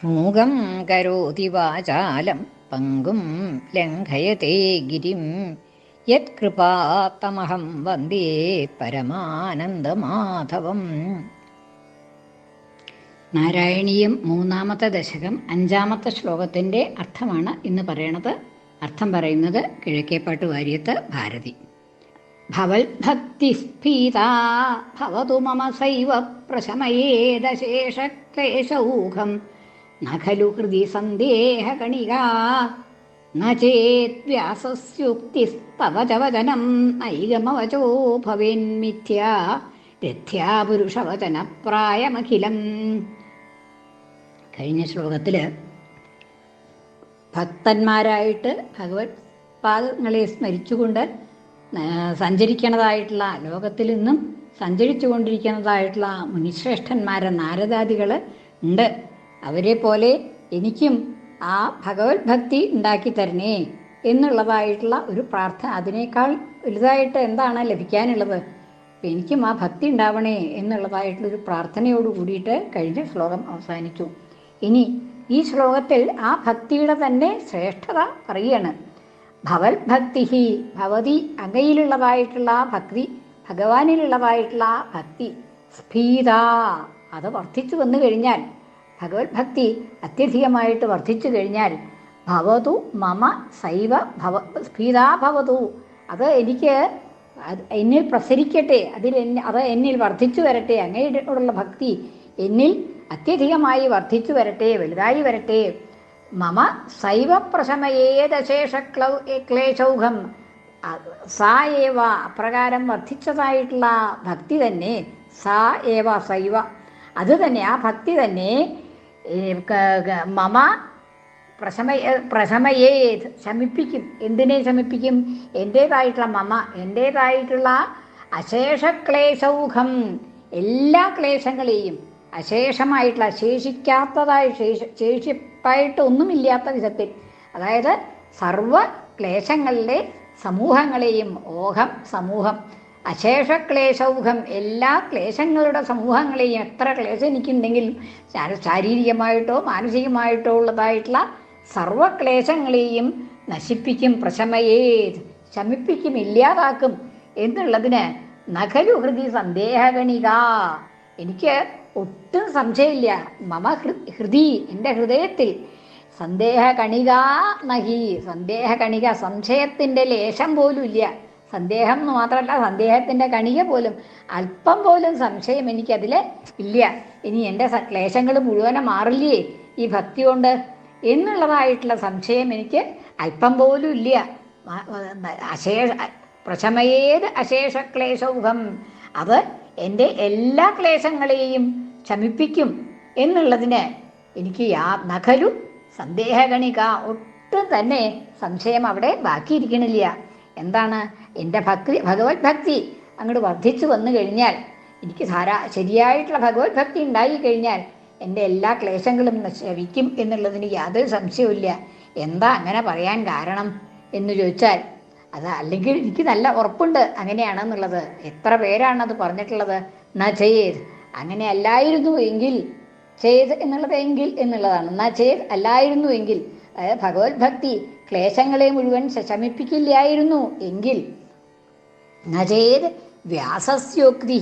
മൂകം കരോതി വാചാലം പങ്കും ലംഘയത്തെ ഗിരിം യത്കൃപാത്തമഹം വന്ദേ പരമാനന്ദമാധവം. നാരായണീയം 3-ാമത്തെ ദശകം 5-ാമത്തെ ശ്ലോകത്തിൻ്റെ അർത്ഥമാണ് ഇന്ന് പറയണത്. അർത്ഥം പറയുന്നത് കിഴക്കേപ്പാട്ട് വാര്യത്ത് ഭാരതി. ഭവൽ ഭക്തിസ്ഫീതാ ഭവതു മമ സൈവ പ്രശമയേദശേഷക്ലേശൗഘം ന ഖലു ഹൃദി സന്ദേഹകണികാ ന ചേദ്വ്യാസസ്യുക്തിസ്തവ ച വചനം നൈകമവചോ ഭവേന്മിഥ്യാ രഥ്യാ പുരുഷവചനപ്രായമഖിലം. കഴിഞ്ഞ ശ്ലോകത്തിൽ ഭക്തന്മാരായിട്ട് ഭഗവത് പാദങ്ങളെ സ്മരിച്ചുകൊണ്ട് സഞ്ചരിക്കുന്നതായിട്ടുള്ള ലോകത്തിൽ നിന്നും സഞ്ചരിച്ചു കൊണ്ടിരിക്കുന്നതായിട്ടുള്ള മുനിശ്രേഷ്ഠന്മാരെ നാരദാദികൾ ഉണ്ട്. അവരെ പോലെ എനിക്കും ആ ഭഗവത് ഭക്തി ഉണ്ടാക്കി തരണേ എന്നുള്ളതായിട്ടുള്ള ഒരു പ്രാർത്ഥന. അതിനേക്കാൾ വലുതായിട്ട് എന്താണ് ലഭിക്കാനുള്ളത്? അപ്പം എനിക്കും ആ ഭക്തി ഉണ്ടാവണേ എന്നുള്ളതായിട്ടുള്ളൊരു പ്രാർത്ഥനയോട് കൂടിയിട്ട് കഴിഞ്ഞ ശ്ലോകം അവസാനിച്ചു. ഇനി ഈ ശ്ലോകത്തിൽ ആ ഭക്തിയുടെ തന്നെ ശ്രേഷ്ഠത പറയുകയാണ്. ഭവൽ ഭക്തി ഭവതി, അങ്ങയിലുള്ളതായിട്ടുള്ള ഭക്തി, ഭഗവാനിലുള്ളതായിട്ടുള്ള ഭക്തി സ്ഫീത, അത് വർദ്ധിച്ചു വന്നു കഴിഞ്ഞാൽ, ഭഗവത് ഭക്തി അത്യധികമായിട്ട് വർദ്ധിച്ചു കഴിഞ്ഞാൽ, ഭവതു മമ സൈവ സ്ഫീതാ ഭവതു, അത് എനിക്ക് എന്നിൽ പ്രസരിക്കട്ടെ, അത് എന്നിൽ വർദ്ധിച്ചു വരട്ടെ, അങ്ങയോടുള്ള ഭക്തി എന്നിൽ അത്യധികമായി വർദ്ധിച്ചു വരട്ടെ, വലുതായി വരട്ടെ. മമ സൈവ പ്രശമയേദശേഷക്ലേശൗഘം, സാ ഏവ, അപ്രകാരം വർദ്ധിച്ചതായിട്ടുള്ള ഭക്തി തന്നെ, സാ ഏവ സൈവ, അത് തന്നെ, ആ ഭക്തി തന്നെ മമ പ്രശമയേത്, ശമിപ്പിക്കും. എന്തിനെ ശമിപ്പിക്കും? എൻ്റേതായിട്ടുള്ള മമ, എൻ്റേതായിട്ടുള്ള അശേഷക്ലേശൗഘം, എല്ലാ ക്ലേശങ്ങളെയും, അശേഷമായിട്ടുള്ള ശേഷിക്കാത്തതായി, ശേഷിപ്പായിട്ട് ഒന്നുമില്ലാത്ത വിധത്തിൽ, അതായത് സർവ ക്ലേശങ്ങളുടെ സമൂഹങ്ങളെയും, ഓഹം സമൂഹം, അശേഷക്ലേശൗഘം, എല്ലാ ക്ലേശങ്ങളുടെ സമൂഹങ്ങളെയും, എത്ര ക്ലേശം എനിക്കുണ്ടെങ്കിലും ശാരീരികമായിട്ടോ മാനസികമായിട്ടോ ഉള്ളതായിട്ടുള്ള സർവക്ലേശങ്ങളെയും നശിപ്പിക്കും. പ്രശമയേത്, ശമിപ്പിക്കും, ഇല്ലാതാക്കും എന്നുള്ളതിന് നഖലു ഹൃദി സന്ദേഹഗണിക, എനിക്ക് ഒട്ടും സംശയമില്ല. മമ ഹൃദി, എൻ്റെ ഹൃദയത്തിൽ സന്ദേഹകണിക നഹി, സന്ദേഹകണിക, സംശയത്തിൻ്റെ ലേശം പോലും ഇല്ല. സന്ദേഹം എന്ന് മാത്രമല്ല, സന്ദേഹത്തിൻ്റെ കണിക പോലും, അല്പം പോലും സംശയം എനിക്കതിൽ ഇല്ല. ഇനി എൻ്റെ ക്ലേശങ്ങൾ മുഴുവനും മാറില്ലേ ഈ ഭക്തി കൊണ്ട് എന്നുള്ളതായിട്ടുള്ള സംശയം എനിക്ക് അല്പം പോലും ഇല്ല. പ്രശമയേത് അശേഷക്ലേശൗഘം, അത് എൻ്റെ എല്ലാ ക്ലേശങ്ങളെയും ശമിപ്പിക്കും എന്നുള്ളതിന് എനിക്ക് നഖലു സന്ദേഹഗണിക, ഒട്ടും തന്നെ സംശയം അവിടെ ബാക്കിയിരിക്കണില്ല. എന്താണ്? എൻ്റെ ഭഗവത് ഭക്തി അങ്ങോട്ട് വർദ്ധിച്ചു വന്നു കഴിഞ്ഞാൽ, എനിക്ക് ശരിയായിട്ടുള്ള ഭഗവത് ഭക്തി ഉണ്ടായി കഴിഞ്ഞാൽ എൻ്റെ എല്ലാ ക്ലേശങ്ങളും ശമിക്കും എന്നുള്ളതിന് യാതൊരു സംശയവുമില്ല. എന്താ അങ്ങനെ പറയാൻ കാരണം എന്ന് ചോദിച്ചാൽ, അത് അല്ലെങ്കിൽ എനിക്ക് നല്ല ഉറപ്പുണ്ട് അങ്ങനെയാണെന്നുള്ളത്. എത്ര പേരാണത് പറഞ്ഞിട്ടുള്ളത്? ന ചെയ്ത്, അങ്ങനെ അല്ലായിരുന്നു എങ്കിൽ, ചെയ്ത് എന്നുള്ളത് എങ്കിൽ എന്നുള്ളതാണ്. ന ചെയ്ത് അല്ലായിരുന്നു എങ്കിൽ, അതായത് ഭഗവത് ഭക്തി ക്ലേശങ്ങളെ മുഴുവൻ ശമിപ്പിക്കില്ലായിരുന്നു എങ്കിൽ, ന ചെയ്ത് വ്യാസസ്യോക്തി,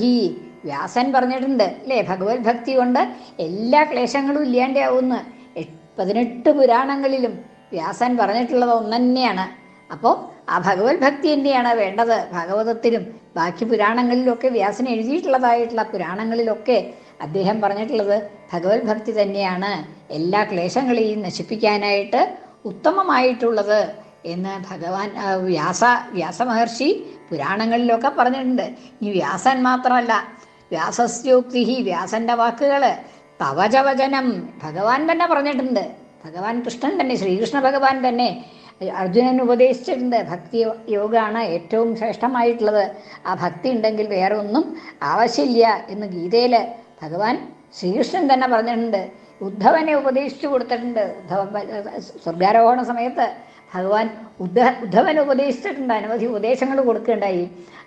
വ്യാസൻ പറഞ്ഞിട്ടുണ്ട് അല്ലേ, ഭഗവത് ഭക്തി കൊണ്ട് എല്ലാ ക്ലേശങ്ങളും ഇല്ലാണ്ടാവുമെന്ന്. 18 പുരാണങ്ങളിലും വ്യാസൻ പറഞ്ഞിട്ടുള്ളത് ഒന്നെന്നെയാണ്. അപ്പോൾ ആ ഭഗവത് ഭക്തി തന്നെയാണ് വേണ്ടത്. ഭാഗവതത്തിലും ബാക്കി പുരാണങ്ങളിലൊക്കെ, വ്യാസൻ എഴുതിയിട്ടുള്ളതായിട്ടുള്ള പുരാണങ്ങളിലൊക്കെ അദ്ദേഹം പറഞ്ഞിട്ടുള്ളത് ഭഗവത് ഭക്തി തന്നെയാണ് എല്ലാ ക്ലേശങ്ങളെയും നശിപ്പിക്കാനായിട്ട് ഉത്തമമായിട്ടുള്ളത് എന്ന് ഭഗവാൻ വ്യാസമഹർഷി പുരാണങ്ങളിലൊക്കെ പറഞ്ഞിട്ടുണ്ട്. ഈ വ്യാസൻ മാത്രമല്ല, വ്യാസസ്യോക്തി, വ്യാസന്റെ വാക്കുകൾ, തവചവചനം, ഭഗവാൻ തന്നെ പറഞ്ഞിട്ടുണ്ട്. ഭഗവാൻ കൃഷ്ണൻ തന്നെ, ശ്രീകൃഷ്ണ ഭഗവാൻ തന്നെ അർജുനൻ ഉപദേശിച്ചിട്ടുണ്ട്. ഭക്തി യോഗമാണ് ഏറ്റവും ശ്രേഷ്ഠമായിട്ടുള്ളത്. ആ ഭക്തി ഉണ്ടെങ്കിൽ വേറെ ഒന്നും ആവശ്യമില്ല എന്ന് ഗീതയിൽ ഭഗവാൻ ശ്രീകൃഷ്ണൻ തന്നെ പറഞ്ഞിട്ടുണ്ട്. ഉദ്ധവനെ ഉപദേശിച്ചു കൊടുത്തിട്ടുണ്ട്. സ്വർഗാരോഹണ സമയത്ത് ഭഗവാൻ ഉദ്ധവനെ ഉപദേശിച്ചിട്ടുണ്ട്. അനവധി ഉപദേശങ്ങൾ കൊടുക്കുകയുണ്ടായി.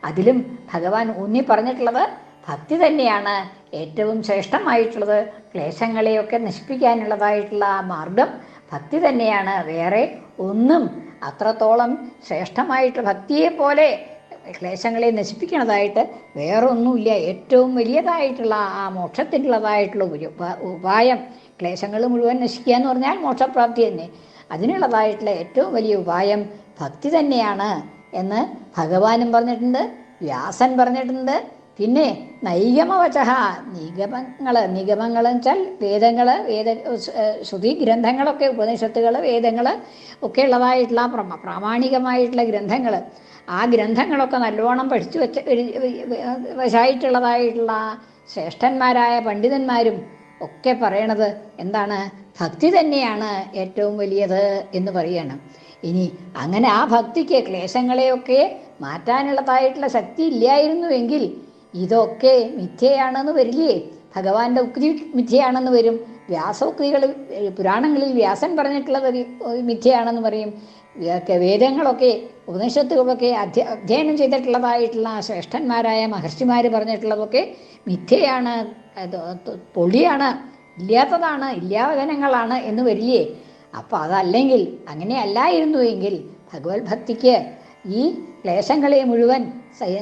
അതിലും ഭഗവാൻ ഊന്നി പറഞ്ഞിട്ടുള്ളത് ഭക്തി തന്നെയാണ് ഏറ്റവും ശ്രേഷ്ഠമായിട്ടുള്ളത്. ക്ലേശങ്ങളെയൊക്കെ നശിപ്പിക്കാനുള്ളതായിട്ടുള്ള ആ മാർഗം ഭക്തി തന്നെയാണ്. വേറെ ഒന്നും അത്രത്തോളം ശ്രേഷ്ഠമായിട്ട് ഭക്തിയെപ്പോലെ ക്ലേശങ്ങളെ നശിപ്പിക്കുന്നതായിട്ട് വേറൊന്നുമില്ല. ഏറ്റവും വലിയതായിട്ടുള്ള ആ മോക്ഷത്തിനുള്ളതായിട്ടുള്ള ഒരു ഉപായം, ക്ലേശങ്ങൾ മുഴുവൻ നശിക്കുക എന്ന് പറഞ്ഞാൽ മോക്ഷപ്രാപ്തി തന്നെ. അതിനുള്ളതായിട്ടുള്ള ഏറ്റവും വലിയ ഉപായം ഭക്തി തന്നെയാണ് എന്ന് ഭഗവാനും പറഞ്ഞിട്ടുണ്ട്, വ്യാസൻ പറഞ്ഞിട്ടുണ്ട്. പിന്നെ നൈഗമവചഃ, നിഗമങ്ങൾ വെച്ചാൽ ശ്രുതി ഗ്രന്ഥങ്ങളൊക്കെ, ഉപനിഷത്തുകൾ, വേദങ്ങൾ ഒക്കെ ഉള്ളതായിട്ടുള്ള പ്രാമാണികമായിട്ടുള്ള ഗ്രന്ഥങ്ങൾ, ആ ഗ്രന്ഥങ്ങളൊക്കെ നല്ലോണം പഠിച്ചു വശായിട്ടുള്ളതായിട്ടുള്ള ശ്രേഷ്ഠന്മാരായ പണ്ഡിതന്മാരും ഒക്കെ പറയണത് എന്താണ്? ഭക്തി തന്നെയാണ് ഏറ്റവും വലിയത് എന്ന് പറയണം. ഇനി അങ്ങനെ ആ ഭക്തിക്ക് ക്ലേശങ്ങളെയൊക്കെ മാറ്റാനുള്ളതായിട്ടുള്ള ശക്തി ഇല്ലായിരുന്നുവെങ്കിൽ ഇതൊക്കെ മിഥ്യയാണെന്ന് വരില്ലേ? ഭഗവാന്റെ ഉക്തി മിഥ്യയാണെന്ന് വരും. വ്യാസോക്തികൾ പുരാണങ്ങളിൽ വ്യാസൻ പറഞ്ഞിട്ടുള്ളത് മിഥ്യയാണെന്ന് പറയും. വേദങ്ങളൊക്കെ ഉപനിഷത്തുകളൊക്കെ അധ്യയനം ചെയ്തിട്ടുള്ളതായിട്ടുള്ള ശ്രേഷ്ഠന്മാരായ മഹർഷിമാർ പറഞ്ഞിട്ടുള്ളതൊക്കെ മിഥ്യയാണ്, പൊളിയാണ്, ഇല്ലാത്തതാണ്, ഇല്ലാവചനങ്ങളാണ് എന്ന് വരില്ലേ? അപ്പം അതല്ലെങ്കിൽ, അങ്ങനെ അല്ലായിരുന്നുവെങ്കിൽ ഭഗവത് ഭക്തിക്ക് ഈ ക്ലേശങ്ങളെ മുഴുവൻ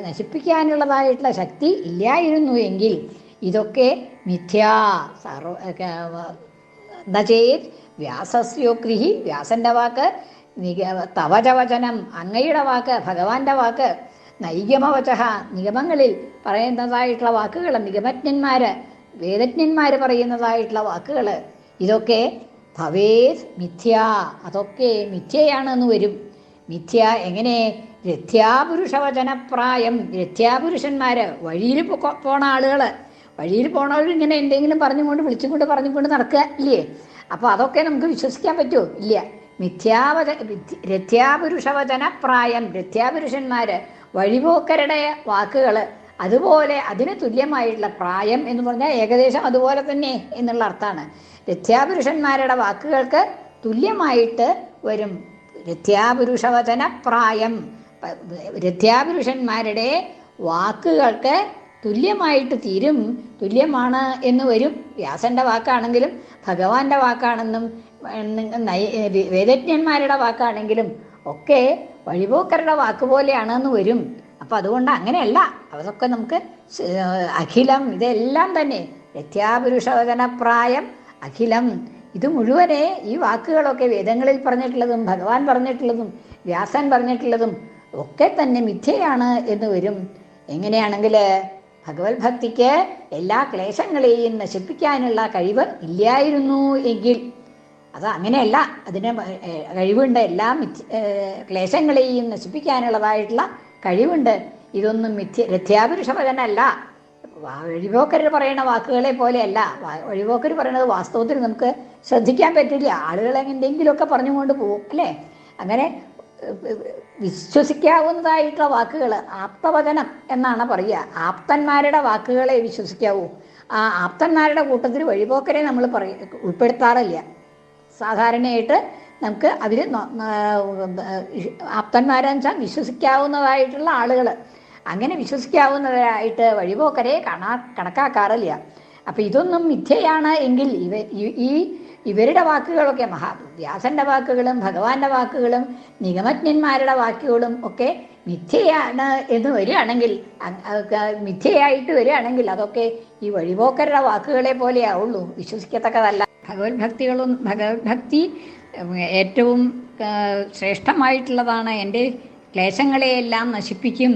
നശിപ്പിക്കാനുള്ളതായിട്ടുള്ള ശക്തി ഇല്ലായിരുന്നുവെങ്കിൽ ഇതൊക്കെ മിഥ്യാ ചേത് വ്യാസസ്യോക്തി, വ്യാസന്റെ വാക്ക്, തവചവചനം അങ്ങയുടെ വാക്ക്, ഭഗവാന്റെ വാക്ക്, നൈഗമവചഃ നിഗമങ്ങളിൽ പറയുന്നതായിട്ടുള്ള വാക്കുകൾ, നിഗമജ്ഞന്മാര് വേദജ്ഞന്മാർ പറയുന്നതായിട്ടുള്ള വാക്കുകൾ, ഇതൊക്കെ ഭവേത് മിഥ്യ, അതൊക്കെ മിഥ്യയാണെന്ന് വരും. മിഥ്യ എങ്ങനെ? രഥ്യാപുരുഷവചനപ്രായം, രഥ്യാപുരുഷന്മാര്, വഴിയിൽ പോണ ആളുകൾ, വഴിയിൽ പോണവർ ഇങ്ങനെ എന്തെങ്കിലും പറഞ്ഞുകൊണ്ട് പറഞ്ഞുകൊണ്ട് നടക്കുക ഇല്ലേ? അപ്പോൾ അതൊക്കെ നമുക്ക് വിശ്വസിക്കാൻ പറ്റുമോ? ഇല്ല. രഥ്യാപുരുഷവചനപ്രായം, രഥ്യാപുരുഷന്മാര്, വഴിപോക്കരുടെ വാക്കുകൾ, അതുപോലെ അതിന് തുല്യമായിട്ടുള്ള പ്രായം എന്ന് പറഞ്ഞാൽ ഏകദേശം അതുപോലെ തന്നെ എന്നുള്ള അർത്ഥമാണ്. രഥ്യാപുരുഷന്മാരുടെ വാക്കുകൾക്ക് തുല്യമായിട്ട് വരും രഥ്യാപുരുഷവചനപ്രായം. രഥ്യാപുരുഷന്മാരുടെ വാക്കുകൾക്ക് തുല്യമായിട്ട് തീരും, തുല്യമാണ് എന്ന് വരും. വ്യാസന്റെ വാക്കാണെങ്കിലും ഭഗവാന്റെ വാക്കാണെന്നും വേദജ്ഞന്മാരുടെ വാക്കാണെങ്കിലും ഒക്കെ വഴിപോക്കരുടെ വാക്ക് പോലെയാണെന്ന് വരും. അപ്പം അതുകൊണ്ട് അങ്ങനെയല്ല, അതൊക്കെ നമുക്ക് അഖിലം, ഇതെല്ലാം തന്നെ രഥ്യാപുരുഷവചനപ്രായം അഖിലം, ഇത് മുഴുവനെ ഈ വാക്കുകളൊക്കെ വേദങ്ങളിൽ പറഞ്ഞിട്ടുള്ളതും ഭഗവാൻ പറഞ്ഞിട്ടുള്ളതും വ്യാസൻ പറഞ്ഞിട്ടുള്ളതും ഒക്കെ തന്നെ മിഥ്യയാണ് എന്ന് വരും. എങ്ങനെയാണെങ്കിൽ ഭഗവത് ഭക്തിക്ക് എല്ലാ ക്ലേശങ്ങളെയും നശിപ്പിക്കാനുള്ള കഴിവ് ഇല്ലായിരുന്നു എങ്കിൽ, അത് അങ്ങനെയല്ല, അതിന് കഴിവുണ്ട്, എല്ലാ ക്ലേശങ്ങളെയും നശിപ്പിക്കാനുള്ളതായിട്ടുള്ള കഴിവുണ്ട്. ഇതൊന്നും രഥ്യാപുരുഷവചനല്ല, വഴിപോക്കർ പറയുന്ന വാക്കുകളെ പോലെയല്ല. വഴിപോക്കർ പറയുന്നത് വാസ്തവത്തിൽ നമുക്ക് ശ്രദ്ധിക്കാൻ പറ്റില്ല, ആളുകൾ എന്തെങ്കിലുമൊക്കെ പറഞ്ഞുകൊണ്ട് പോകും അല്ലേ? അങ്ങനെ വിശ്വസിക്കാവുന്നതായിട്ടുള്ള വാക്കുകൾ, ആപ്തവചനം എന്നാണ് പറയുക. ആപ്തന്മാരുടെ വാക്കുകളെ വിശ്വസിക്കാവൂ. ആ ആപ്തന്മാരുടെ കൂട്ടത്തിൽ വഴിപോക്കരെ നമ്മൾ ഉൾപ്പെടുത്താറില്ല. സാധാരണയായിട്ട് നമുക്ക് അതിൽ ആപ്തന്മാരെന്ന് വെച്ചാൽ വിശ്വസിക്കാവുന്നതായിട്ടുള്ള ആളുകൾ, അങ്ങനെ വിശ്വസിക്കാവുന്നവരായിട്ട് വഴിപോക്കരെ കണക്കാക്കാറില്ല. അപ്പം ഇതൊന്നും മിഥ്യയാണ് എങ്കിൽ ഇവരുടെ വാക്കുകളൊക്കെ വ്യാസന്റെ വാക്കുകളും ഭഗവാന്റെ വാക്കുകളും നിഗമജ്ഞന്മാരുടെ വാക്കുകളും ഒക്കെ മിഥ്യയാണ് എന്ന് വരികയാണെങ്കിൽ, മിഥ്യയായിട്ട് വരികയാണെങ്കിൽ അതൊക്കെ ഈ വഴിപോക്കരുടെ വാക്കുകളെ പോലെയാവുള്ളൂ, വിശ്വസിക്കത്തക്കതല്ല. ഭഗവത് ഭക്തി ഏറ്റവും ശ്രേഷ്ഠമായിട്ടുള്ളതാണ്, എൻ്റെ ക്ലേശങ്ങളെയെല്ലാം നശിപ്പിക്കും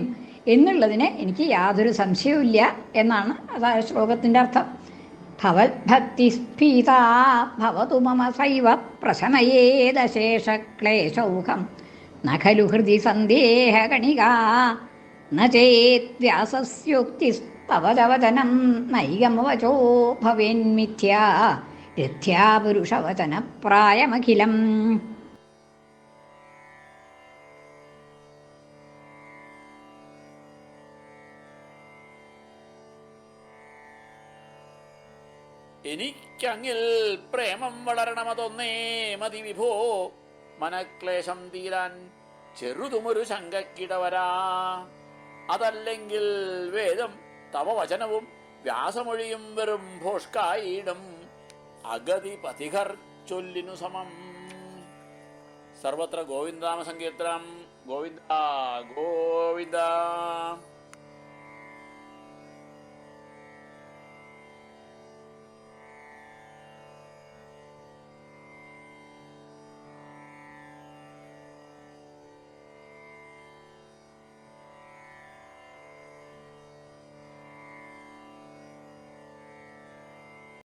എന്നുള്ളതിന് എനിക്ക് യാതൊരു സംശയവുമില്ല എന്നാണ് അതായത് ശ്ലോകത്തിൻ്റെ അർത്ഥം. ഭവത്ഭക്തിസ്ഫീതാ ഭവതു മമ സൈവ പ്രശമയേദശേഷക്ലേശൗഖം ന ഖലു ഹൃദി സന്ദേഹകണികാ ന ചേത് വ്യാസസ്യോക്തിസ്തവചനം നൈഗമവചോ ഭവേന്മിഥ്യാ രഥ്യാപുരുഷവചനപ്രായമഖിലം. എനിക്കങ്ങിൽ പ്രേമം വളരണമതൊന്നേ മതി വിഭോ, മനക്ലേശം തീരാൻ ചെറുതുമൊരു ശങ്കക്കിടവരാ. അതല്ലെങ്കിൽ വേദം തവ വചനവും വ്യാസമൊഴിയും വെറും ഭോഷ്കായിടും അഗതി പഥികർ ചൊല്ലിനു സമം. സർവത്ര ഗോവിന്ദാമ സങ്കീർത്തനം. ഗോവിന്ദ ഗോവിന്ദ.